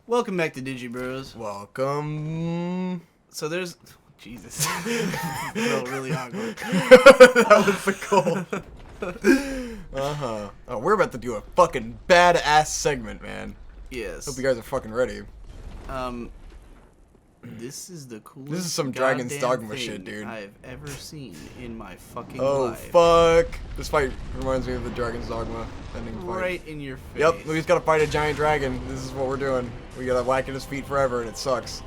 Welcome back to Digi Bros. Welcome. So there's... Jesus. Felt really awkward. That was the goal. Oh, we're about to do a fucking badass segment, man. Yes. Hope you guys are fucking ready. This is the coolest This is some Dragon's goddamn Dogma thing shit, dude. I've ever seen in my fucking Oh, life. fuck. This fight reminds me of the Dragon's Dogma ending fight. Right in your face. Yep, we just gotta fight a giant dragon. This is what we're doing. We gotta whack at his feet forever, and it sucks.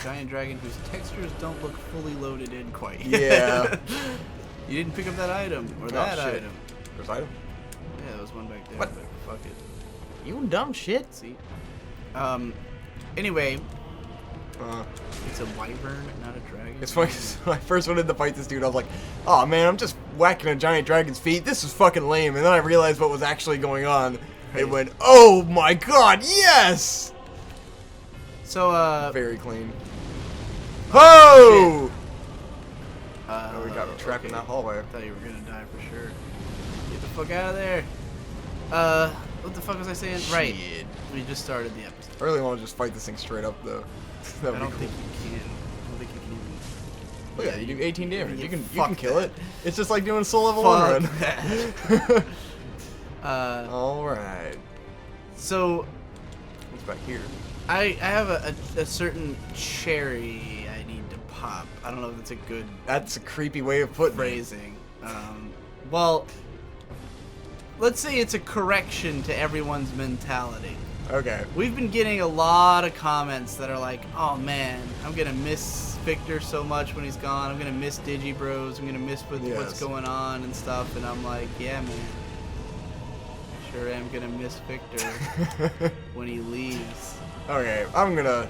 Giant dragon whose textures don't look fully loaded in quite. Yeah. You didn't pick up that item, or that shit. item. There's item? Yeah, there was one back there, What? but fuck it. You dumb shit. See? Anyway, Uh, it's a wyvern, not a dragon. It's funny, 'cause when I first went in to fight this dude, I was like, oh man, I'm just whacking a giant dragon's feet. This is fucking lame. And then I realized what was actually going on. Right. It went, oh my god, yes! So, Very clean. Oh! Oh, we got trapped in okay. that hallway. I thought you were gonna die for sure. Get the fuck out of there. What the fuck was I saying? Right. Shit. We just started the episode. I really want to just fight this thing straight up, though. I That'd be don't cool. think you can. I don't think you can even. Look at that, you do 18 damage. Yeah, You can fuck kill that. it. It's just like doing soul level 1 Fuck run. that. Alright. So What's back here? I have a certain cherry I need to pop. I don't know if that's a good That's a creepy way of putting it. phrasing. Well, let's say it's a correction to everyone's mentality. Okay. We've been getting a lot of comments that are like, oh man, I'm gonna miss Victor so much when he's gone. I'm gonna miss Digi Bros. I'm gonna miss what's Yes. going on and stuff. And I'm like, yeah, man. Sure am gonna miss Victor when he leaves. Okay, I'm gonna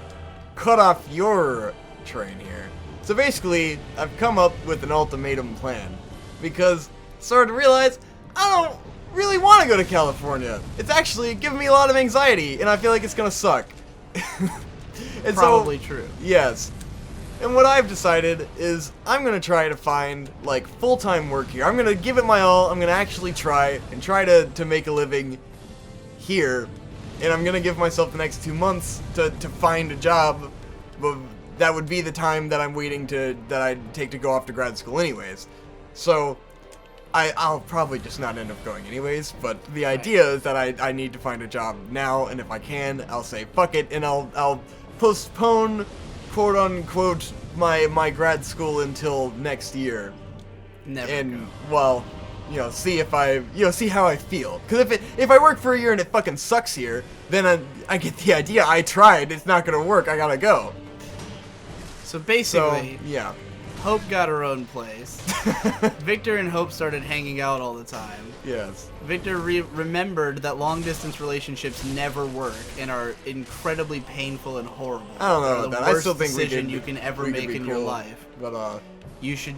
cut off your train here. So basically, I've come up with an ultimatum plan. Because, started to realize, I don't really want to go to California. It's actually giving me a lot of anxiety, and I feel like it's gonna suck. And Probably so, true. yes. And what I've decided is I'm gonna try to find, like, full-time work here. I'm gonna give it my all. I'm gonna actually try and try to make a living here. And I'm gonna give myself the next 2 months to find a job. But that would be the time that I'm waiting that I'd take to go off to grad school anyways. So I'll probably just not end up going anyways, but the idea is that I need to find a job now, and if I can, I'll say fuck it, and I'll postpone, quote unquote, my grad school until next year. Never And go. well, see if see how I feel. Because if I work for a year and it fucking sucks here, then I get the idea. I tried. It's not gonna work. I gotta go. So So basically, yeah. Hope got her own place. Victor and Hope started hanging out all the time. Yes. Victor remembered that long-distance relationships never work and are incredibly painful and horrible. I don't know They're about the that. I worst still think we decision could, you can ever we could make be in your cool, life. But You should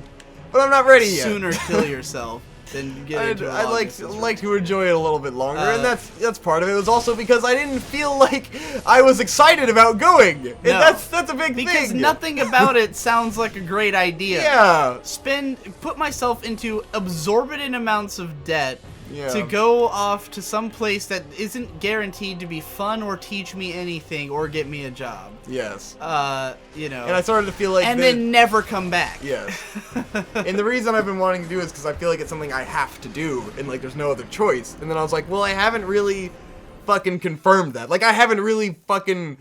I'm not ready yet. sooner kill yourself than get into a I'd long-distance like to enjoy it a little bit longer, and Uh, that's part of it. It was also because I didn't feel like I was excited about going, and No. that's a big because thing. nothing about it sounds like a great idea. Yeah. Put myself into exorbitant amounts of debt Yeah. to go off to some place that isn't guaranteed to be fun or teach me anything or get me a job. Yes. And And I started to feel like then never come back. Yes. And the reason I've been wanting to do it is because I feel like it's something I have to do, and like there's no other choice. And then I was like, well, I haven't really fucking confirmed that. Like I haven't really fucking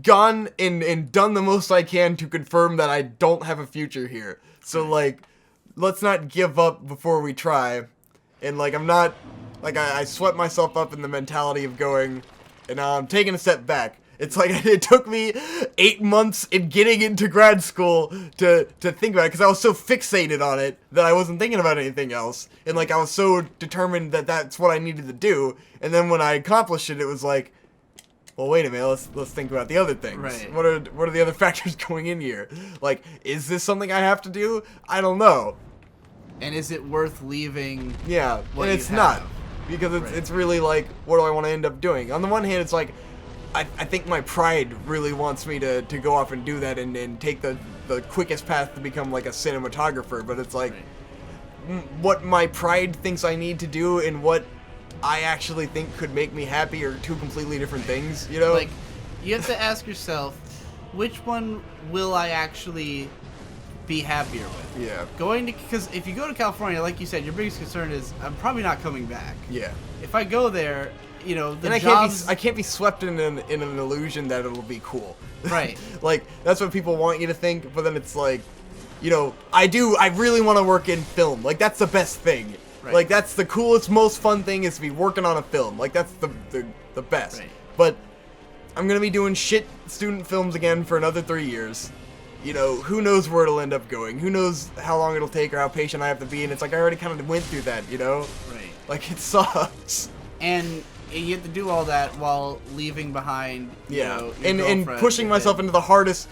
gone and done the most I can to confirm that I don't have a future here. So like, let's not give up before we try. And like I'm not, like I swept myself up in the mentality of going, and now I'm taking a step back. It's like it took me 8 months in getting into grad school to think about it, because I was so fixated on it that I wasn't thinking about anything else. And like I was so determined that that's what I needed to do. And then when I accomplished it, it was like, well, wait a minute, let's think about the other things. Right. What are the other factors going in here? Like, is this something I have to do? I don't know. And is it worth leaving? Yeah, What and you it's not. have. Because Right. it's really like, what do I want to end up doing? On the one hand, it's like, I think my pride really wants me to go off and do that and take the quickest path to become like a cinematographer, but it's like, Right. What my pride thinks I need to do and what I actually think could make me happy are two completely different things, you know? Like, You have to ask yourself, which one will I actually be happier with? Yeah. Because if you go to California, like you said, your biggest concern is I'm probably not coming back. Yeah. If I go there, you know, the And jobs... I can't be swept in an illusion that it'll be cool. Right. Like, that's what people want you to think, but then it's like, you know, I really want to work in film. Like, that's the best thing. Right. Like, that's the coolest, most fun thing is to be working on a film. Like, that's the best. Right. But I'm going to be doing shit student films again for another 3 years. You know, who knows where it'll end up going? Who knows how long it'll take or how patient I have to be? And it's like, I already kind of went through that, you know? Right. Like, it sucks. And you have to do all that while leaving behind, you know, your and girlfriend pushing myself into the hardest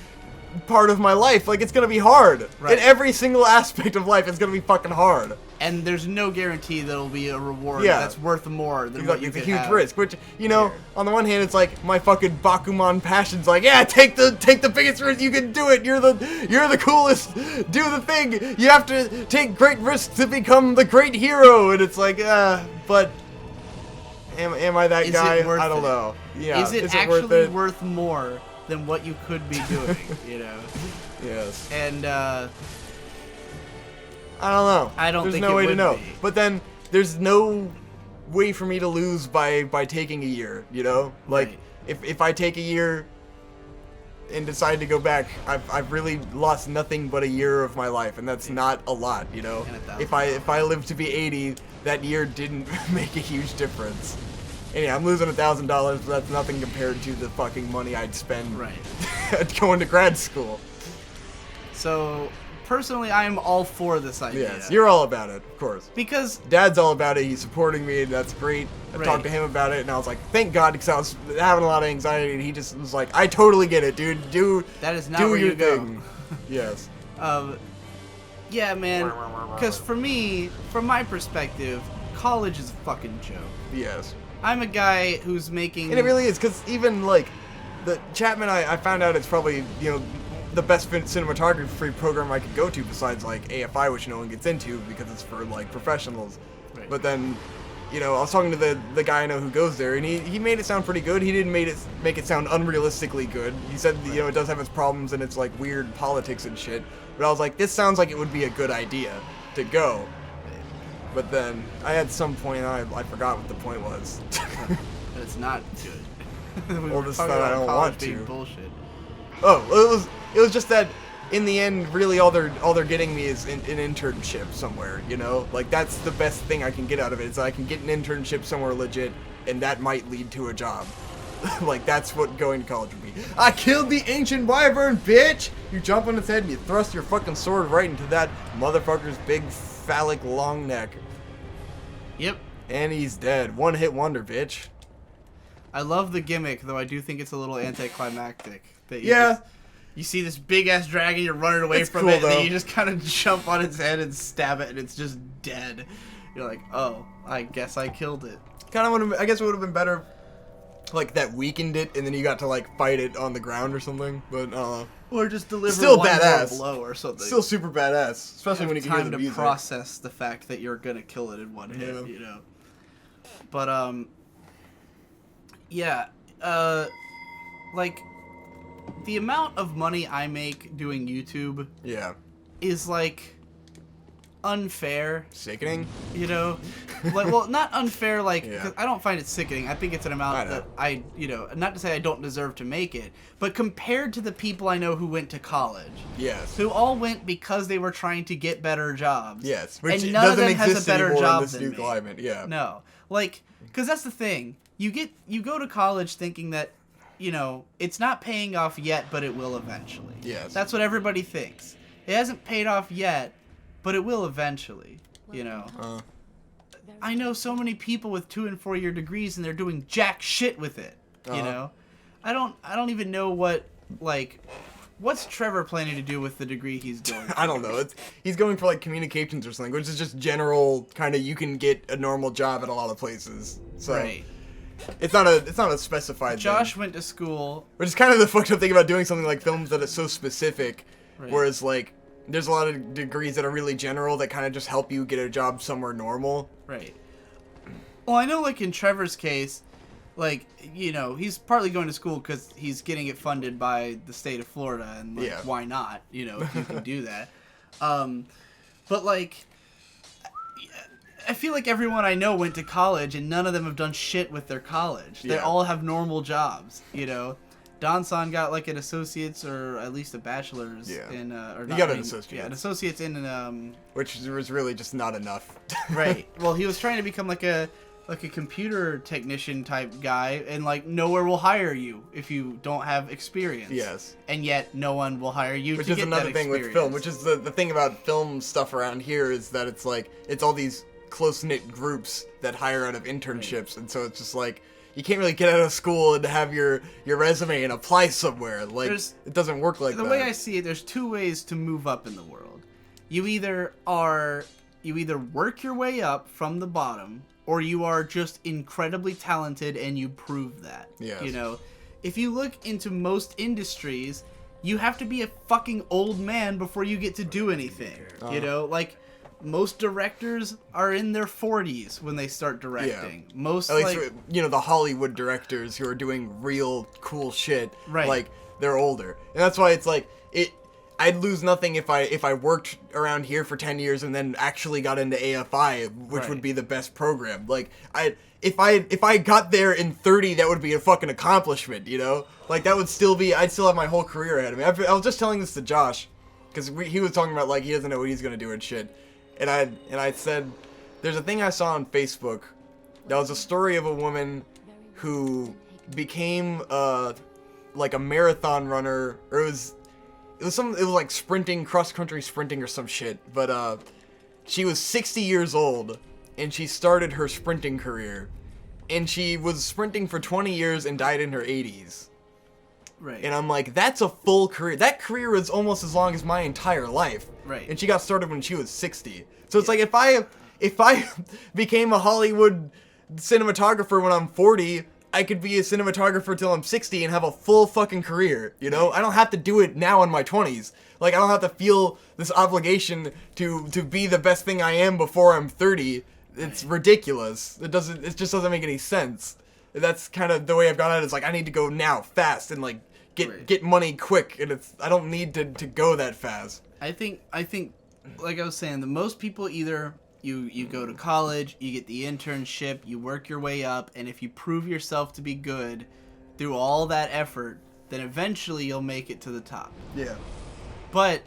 part of my life. Like, it's gonna be hard. Right. In every single aspect of life, it's gonna be fucking hard. And there's no guarantee that'll be a reward Yeah. that's worth more than what you It's a could huge have. risk. Which, you know, here. on the one hand, it's like my fucking Bakuman passion's like, yeah, take the biggest risk. You can do it. You're the coolest. Do the thing. You have to take great risks to become the great hero. And it's like, but am I that Is guy? it worth I don't it? know. Yeah. Is it actually worth more than what you could be doing? You know. Yes. And I don't know. I don't There's think no it way to would know. be. But then there's no way for me to lose by taking a year, you know? Like Right. if I take a year and decide to go back, I've really lost nothing but a year of my life, and that's not a lot, you know? And If I live to be 80, that year didn't make a huge difference. And yeah, I'm losing $1,000, but that's nothing compared to the fucking money I'd spend right. going to grad school. So personally, I am all for this idea. Yes, you're all about it, of course. Because Dad's all about it. He's supporting me. That's great. I Right. talked to him about it, and I was like, thank God, because I was having a lot of anxiety, and he just was like, I totally get it, dude. that is not Do where your you go. thing. Yes. Yeah, man. Because for me, from my perspective, college is a fucking joke. Yes. I'm a guy who's making... And it really is, because even, like, the Chapman, I found out it's probably, you know, the best cinematography program I could go to besides, like, AFI, which no one gets into because it's for, like, professionals. Right. But then, you know, I was talking to the guy I know who goes there, and he made it sound pretty good. He didn't make it sound unrealistically good. He said, you know, it does have its problems and it's, like, weird politics and shit. But I was like, this sounds like it would be a good idea to go. But then, I had some point, I forgot what the point was. But it's not good. we Or were just talking that I about don't college want being to. bullshit. Oh, it was just that in the end, really all they're getting me is an internship somewhere, you know? Like, that's the best thing I can get out of it, is I can get an internship somewhere legit, and that might lead to a job. Like, that's what going to college would be. I killed the ancient wyvern, bitch! You jump on its head and you thrust your fucking sword right into that motherfucker's big phallic long neck. Yep. And he's dead. One hit wonder, bitch. I love the gimmick, though I do think it's a little anticlimactic. That Yeah. You see this big ass dragon, you're running away It's from cool, it, and though. then you just kind of jump on its head and stab it, and it's just dead. You're like, oh, I guess I killed it. Kind of would have, I guess it would have been better, like, that weakened it, and then you got to, like, fight it on the ground or something, but, Or just deliver Still one more badass. blow or something. still super badass, especially when you can hear time the to music. process the fact that you're gonna kill it in one hit, Yeah. you know. But yeah, like the amount of money I make doing YouTube Yeah. is like unfair, Sickening? you know. Like, well, not unfair, like, Yeah. 'cause I don't find it sickening. I think it's an I amount know. that I, you know, not to say I don't deserve to make it, but compared to the people I know who went to college, Yes. who all went because they were trying to get better jobs. Yes. Which and none of doesn't them has exist a better anymore job in this than new me. climate. Yeah. No, like, because that's the thing. You go to college thinking that, you know, it's not paying off yet, but it will eventually. Yes. That's what everybody thinks. It hasn't paid off yet, but it will eventually. You know. I know so many people with 2 and 4 year degrees, and they're doing jack shit with it. You know. I don't even know what's Trevor planning to do with the degree he's doing. I don't know. He's going for like communications or something, which is just general kind of. You can get a normal job at a lot of places. So Right. it's not a specified. Josh thing. went to school. Which is kind of the fucked up thing about doing something like films that is so specific, Right. whereas like there's a lot of degrees that are really general that kind of just help you get a job somewhere normal. Right. Well, I know, like, in Trevor's case, like, you know, he's partly going to school because he's getting it funded by the state of Florida, and like, why not? You know, if you can do that. But like, I feel like everyone I know went to college, and none of them have done shit with their college. They all have normal jobs, you know. Don-san got like an associate's or at least a bachelor's in or he got an associate's. Yeah, an associate's in which was really just not enough. Right. Well, he was trying to become like a computer technician type guy, and like nowhere will hire you if you don't have experience. Yes. And yet no one will hire you which to is get another that thing with film, which is the thing about film stuff around here is that it's like it's all these close-knit groups that hire out of internships, and so it's just like you can't really get out of school and have your resume and apply somewhere. Like, it doesn't work like that. The way I see it, there's two ways to move up in the world. You either work your way up from the bottom, or you are just incredibly talented and you prove that. Yes. You know, if you look into most industries, you have to be a fucking old man before you get to do anything. You know, like most directors are in their 40s when they start directing. Yeah. Most, at least, you know, the Hollywood directors who are doing real cool shit, right? Like they're older, and that's why it's like I'd lose nothing if I worked around here for 10 years and then actually got into AFI, which would be the best program. Like if I got there in 30, that would be a fucking accomplishment, you know? Like that would still be, I'd still have my whole career ahead of me. I was just telling this to Josh, because he was talking about like he doesn't know what he's gonna do and shit. And I said, there's a thing I saw on Facebook that was a story of a woman who became like a marathon runner, or it was like sprinting, cross-country sprinting or some shit. But she was 60 years old and she started her sprinting career, and she was sprinting for 20 years and died in her 80s. Right. And I'm like, that's a full career. That career was almost as long as my entire life. Right. And she got started when she was 60. So it's like if I became a Hollywood cinematographer when I'm 40, I could be a cinematographer till I'm 60 and have a full fucking career, you know? I don't have to do it now in my 20s. Like, I don't have to feel this obligation to be the best thing I am before I'm 30. It's ridiculous. It just doesn't make any sense. That's kind of the way I've gone at it. It's like, I need to go now, fast, and like get money quick, and I don't need to go that fast. I think like I was saying, the most people either you go to college, you get the internship, you work your way up, and if you prove yourself to be good through all that effort, then eventually you'll make it to the top. Yeah. But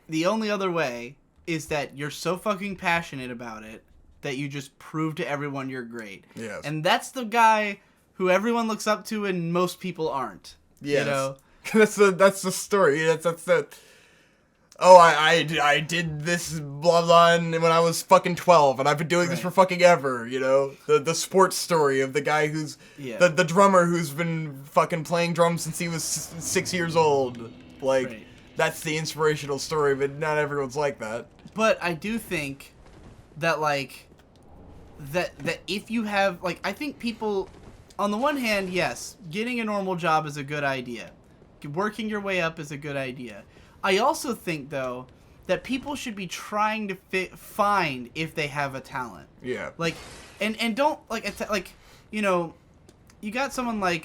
the only other way is that you're so fucking passionate about it that you just prove to everyone you're great. Yes. And that's the guy who everyone looks up to and most people aren't. Yes. You know? That's the story. That's the... Oh, I did this blah blah when I was fucking 12, and I've been doing this for fucking ever, you know? The sports story of the guy who's... The drummer who's been fucking playing drums since he was 6 years old. Like, that's the inspirational story, but not everyone's like that. But I do think that, like... That if you have... Like, I think people... On the one hand, yes, getting a normal job is a good idea. Working your way up is a good idea. I also think, though, that people should be trying to find if they have a talent. Yeah. Like, and don't, like, you know, you got someone like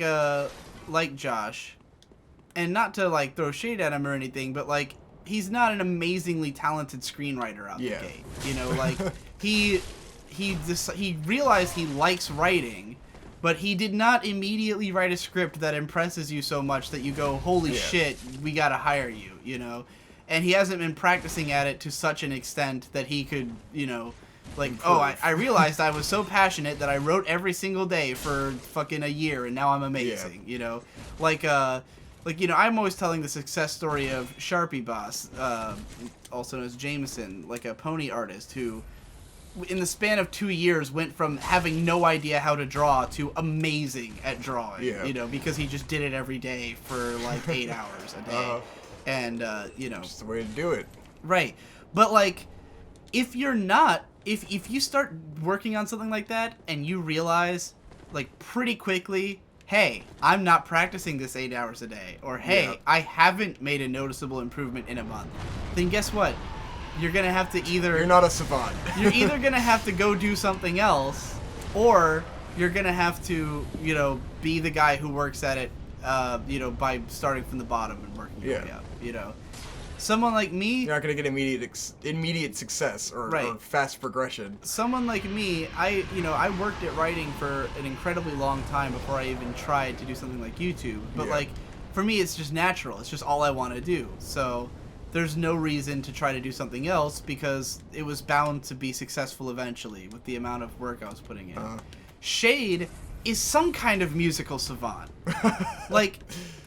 Josh, and not to, like, throw shade at him or anything, but, like, he's not an amazingly talented screenwriter out the gate. You know, like, he realized he likes writing, but he did not immediately write a script that impresses you so much that you go, holy shit, we gotta hire you, you know? And he hasn't been practicing at it to such an extent that he could, you know, like, improve. I realized I was so passionate that I wrote every single day for fucking a year, and now I'm amazing, you know? Like, you know, I'm always telling the success story of Sharpie Boss, also known as Jameson, like a pony artist who... in the span of 2 years went from having no idea how to draw to amazing at drawing, you know, because he just did it every day for like 8 hours a day. And, you know. Just the way to do it. Right. But like, if you're not, if you start working on something like that and you realize like pretty quickly, hey, I'm not practicing this 8 hours a day, or hey, I haven't made a noticeable improvement in a month, then guess what? You're going to have to either... You're not a savant. You're either going to have to go do something else, or you're gonna have to, you know, be the guy who works at it, you know, by starting from the bottom and working your way up. You know, someone like me, you're not gonna get immediate success or fast progression. Someone like me, I worked at writing for an incredibly long time before I even tried to do something like YouTube. But like, for me, it's just natural. It's just all I want to do. So there's no reason to try to do something else because it was bound to be successful eventually with the amount of work I was putting in. Shade is some kind of musical savant. Like,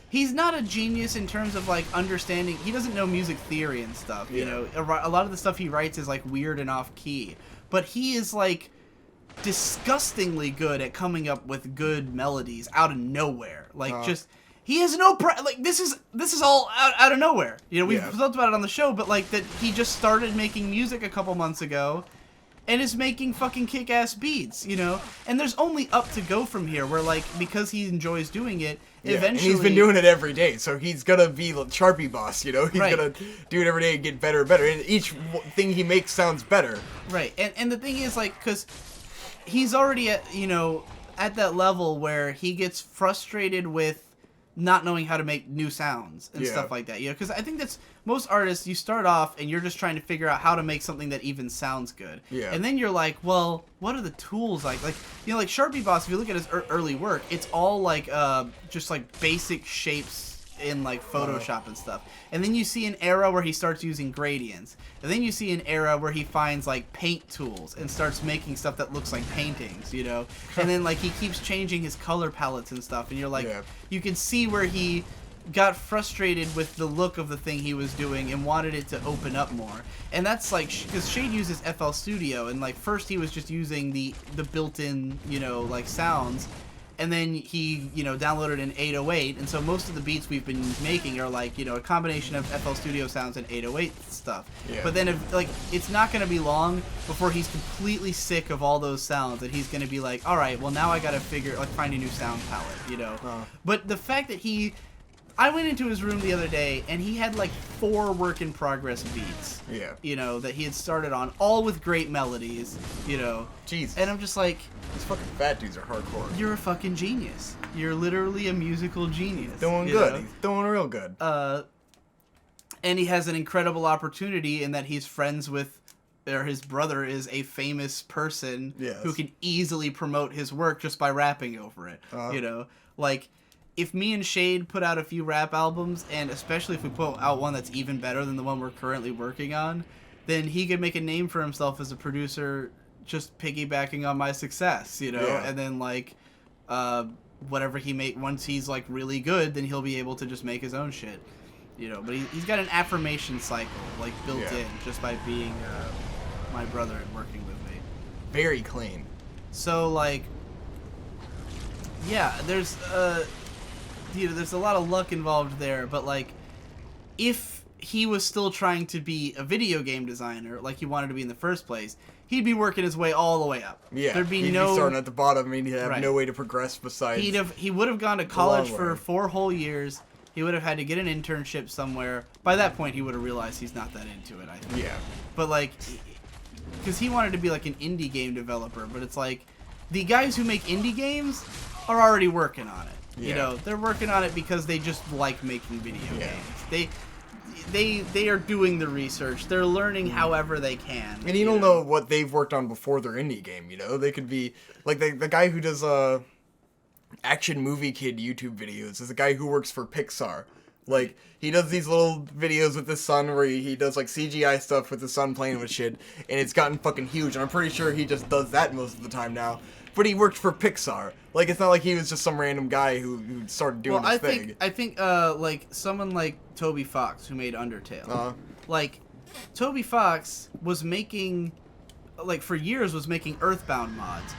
he's not a genius in terms of, like, understanding. He doesn't know music theory and stuff, you know. A lot of the stuff he writes is, like, weird and off-key. But he is, like, disgustingly good at coming up with good melodies out of nowhere. Like, just... He has no like this is all out of nowhere. You know, we've talked about it on the show, but like that he just started making music a couple months ago and is making fucking kick-ass beats, you know? And there's only up to go from here where like because he enjoys doing it, eventually and he's been doing it every day, so he's gonna be the Sharpie boss, you know? He's gonna do it every day and get better and better. And each thing he makes sounds better. Right. And the thing is like cuz he's already at, you know, at that level where he gets frustrated with not knowing how to make new sounds and stuff like that, you know, because I think that's most artists. You start off and you're just trying to figure out how to make something that even sounds good, and then you're like, well, what are the tools like you know, like Sharpie Boss. If you look at his early work, it's all like just like basic shapes in like Photoshop and stuff, and then you see an era where he starts using gradients, and then you see an era where he finds like paint tools and starts making stuff that looks like paintings, you know, and then like he keeps changing his color palettes and stuff, and you're like, you can see where he got frustrated with the look of the thing he was doing and wanted it to open up more. And that's like because Shade uses FL Studio, and like first he was just using the built-in, you know, like sounds. And then he, you know, downloaded an 808, and so most of the beats we've been making are like, you know, a combination of FL Studio sounds and 808 stuff. But then, if, like, it's not going to be long before he's completely sick of all those sounds, and he's going to be like, all right, well, now I got to find a new sound palette, you know. But the fact that I went into his room the other day, and he had like 4 work-in-progress beats. You know, that he had started on, all with great melodies, you know. Jesus. And I'm just like... These fucking fat dudes are hardcore. You're a fucking genius. You're literally a musical genius. He's doing good. Know? He's doing real good. And he has an incredible opportunity in that he's friends with... or his brother is a famous person who can easily promote his work just by rapping over it. You know? Like... If me and Shade put out a few rap albums, and especially if we put out one that's even better than the one we're currently working on, then he could make a name for himself as a producer just piggybacking on my success, you know? And then, like, whatever he once he's, like, really good, then he'll be able to just make his own shit, you know? But he's got an affirmation cycle, like, built in just by being my brother and working with me. Very clean. So, like, yeah, there's... you know, there's a lot of luck involved there, but like, if he was still trying to be a video game designer, like he wanted to be in the first place, he'd be working his way all the way up. Yeah, he'd be starting at the bottom. I mean, he'd have no way to progress besides. He would have gone to college for 4 whole years. He would have had to get an internship somewhere. By that point, he would have realized he's not that into it, I think. Yeah. But like, because he wanted to be like an indie game developer, but it's like, the guys who make indie games are already working on it. You know, they're working on it because they just like making video games. They are doing the research. They're learning however they can. And you don't know what they've worked on before their indie game, you know? They could be... Like, the guy who does Action Movie Kid YouTube videos is a guy who works for Pixar. Like, he does these little videos with his son where he does, like, CGI stuff with his son playing with shit, and it's gotten fucking huge. And I'm pretty sure he just does that most of the time now. But he worked for Pixar. Like, it's not like he was just some random guy who started doing his thing. I think, like, someone like Toby Fox, who made Undertale. Like, Toby Fox was making, like, for years was making Earthbound mods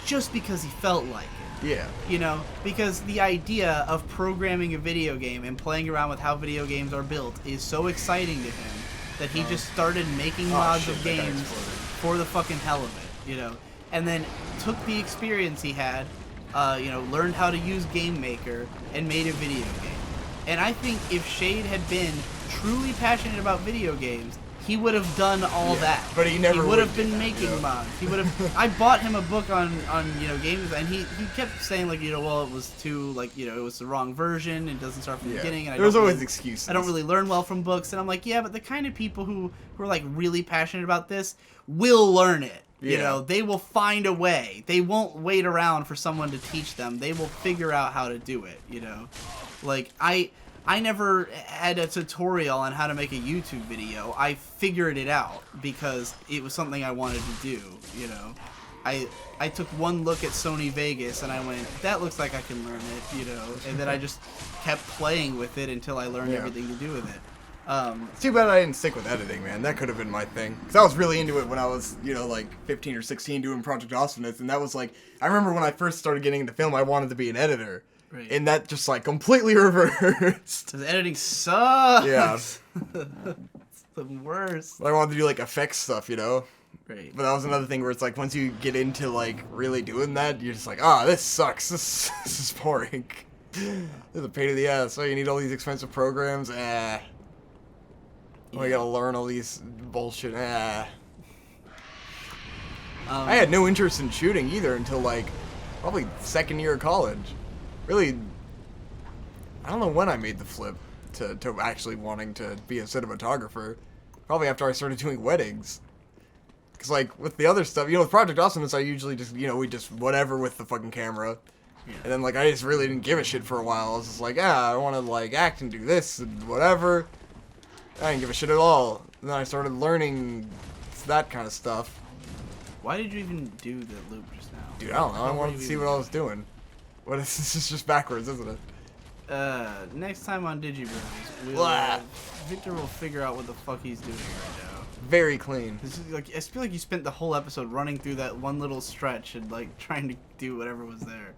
just because he felt like it. Yeah. You know? Because the idea of programming a video game and playing around with how video games are built is so exciting to him that he just started making mods of games for the fucking hell of it, you know? And then took the experience he had, you know, learned how to use Game Maker, and made a video game. And I think if Shade had been truly passionate about video games, he would have done all that. But he never would have been making you know? mods. He would have. I bought him a book on games, and he kept saying like, well, it was too like, it was the wrong version. It doesn't start from the beginning. And there's always excuses. I don't really learn well from books, and I'm like, yeah, but the kind of people who are like really passionate about this will learn it. They will find a way. They won't wait around for someone to teach them. They will figure out how to do it. Like I never had a tutorial on how to make a YouTube video. I figured it out because it was something I wanted to do, I took one look at Sony Vegas and I went, that looks like I can learn it, and then I just kept playing with it until I learned everything to do with it. It's too bad I didn't stick with editing, man. That could have been my thing. Because I was really into it when I was, like 15 or 16 doing Project Awesomeness, and that was like, I remember when I first started getting into film, I wanted to be an editor. Right. And that just like completely reversed. The editing sucks. Yeah. It's the worst. I wanted to do like effects stuff, Right. But that was another thing where it's like once you get into like really doing that, you're just like, this sucks. This is boring. This is a pain in the ass. Oh, you need all these expensive programs. Oh, you gotta learn all these bullshit. I had no interest in shooting either until like probably second year of college. Really, I don't know when I made the flip to actually wanting to be a cinematographer. Probably after I started doing weddings. Because, like, with the other stuff, with Project Awesomeness, I usually just, we just whatever with the fucking camera. Yeah. And then, like, I just really didn't give a shit for a while. I was just like, I want to, like, act and do this and whatever. I didn't give a shit at all. And then I started learning that kind of stuff. Why did you even do the loop just now? Dude, I don't know. I wanted to see what I was doing. This is just backwards, isn't it? Next time on Digi Bros, Victor will figure out what the fuck he's doing right now. Very clean. This is like, I feel like you spent the whole episode running through that one little stretch and like trying to do whatever was there.